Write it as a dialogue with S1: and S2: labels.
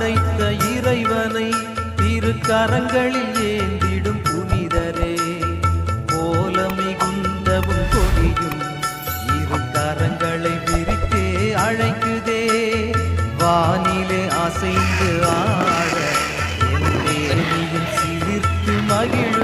S1: படைத்த இறைவனை திருக்கரங்களில் ஏந்திடும் புனிதரே, கோலமிகுந்தவும் கொடியும் இரு கரங்களை விரித்தே அழைக்குதே. வானிலே அசைந்து ஆட என் தேனியும் சிலிர்த்து மகிழ